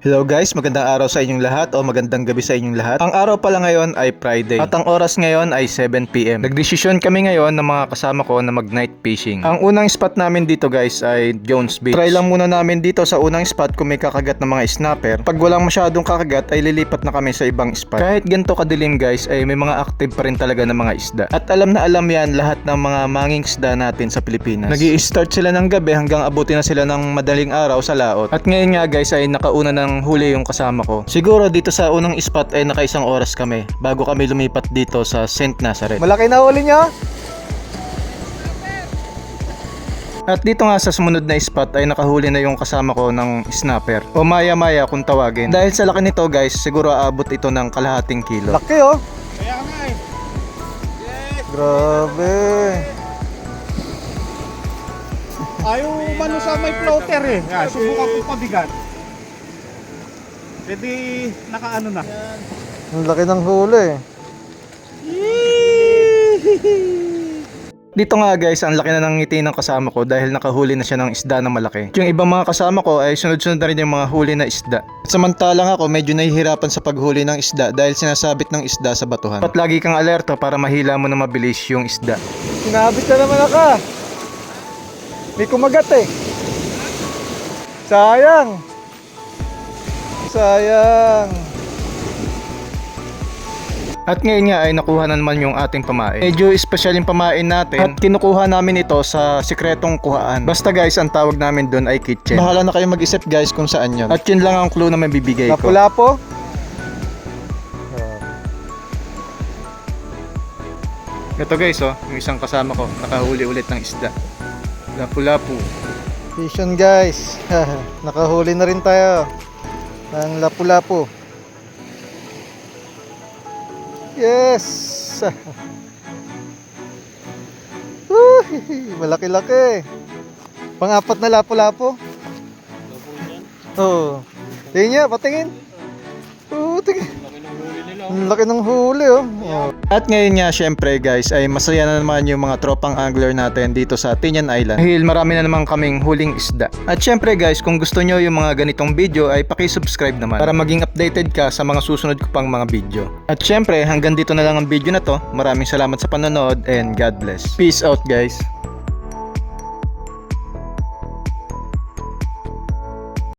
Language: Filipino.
Hello guys, magandang araw sa inyong lahat o magandang gabi sa inyong lahat. Ang araw pala ngayon ay Friday at ang oras ngayon ay 7 PM. Nagdesisyon kami ngayon ng mga kasama ko na mag night fishing. Ang unang spot namin dito guys ay Jones Beach. Try lang muna namin dito sa unang spot kung may kakagat ng mga snapper. Pag walang masyadong kakagat ay lilipat na kami sa ibang spot. Kahit ganito kadilim guys ay may mga active pa rin talaga ng mga isda. At alam na alam yan lahat ng mga manging isda natin sa Pilipinas. Nag-i-start sila ng gabi hanggang abutin na sila ng madaling araw sa laot. At ngayon nga guys ay nakauna ng huli yung kasama ko. Siguro dito sa unang spot ay nakaisang oras kami bago kami lumipat dito sa Saint Nazareth. Malaki na huli nyo? At dito nga sa sumunod na spot ay nakahuli na yung kasama ko ng snapper o maya-maya kung tawagin. Dahil sa laki nito guys, siguro aabot ito ng kalahating kilo. Laki oh. Kaya nga eh. Yes. Grabe. Ayaw umano sa may floater eh. Yan, subukan ko pabigat. Pwede nakaano na. Ang laki ng huli. Dito nga guys, ang laki na ng ngiti ng kasama ko dahil nakahuli na siya ng isda na malaki. Yung ibang mga kasama ko ay sunod-sunod na rin yung mga huli na isda. Samantalang ako medyo nahihirapan sa paghuli ng isda dahil sinasabit ng isda sa batuhan. Dapat lagi kang alerto para mahila mo na mabilis yung isda. Sinabit na naman ako. May kumagat eh. Sayang. Sayang. At ngayon nga ay nakuha na naman yung ating pamain. Medyo special yung pamain natin at kinukuha namin ito sa sikretong kuhaan. Basta guys, ang tawag namin doon ay kitchen. Bahala na kayo mag-isip guys kung saan yun. At yun lang ang clue na may bibigay ko. Lapu-lapo. Ito guys oh, yung isang kasama ko nakahuli ulit ng isda. Lapu-lapu. Fishon guys. Nakahuli na rin tayo ng lapu-lapu. Yes. Malaki-laki. Pang-apat na lapu-lapu. Oo. Tingin niya, patingin. Oo, tingin. Ang laki ng huli oh. At ngayon nga syempre guys ay masaya na naman yung mga tropang angler natin dito sa Tinian Island. Dahil marami na naman kaming huling isda. At syempre guys, kung gusto nyo yung mga ganitong video ay paki-subscribe naman para maging updated ka sa mga susunod ko pang mga video. At syempre hanggang dito na lang ang video na to. Maraming salamat sa panonood and God bless. Peace out guys.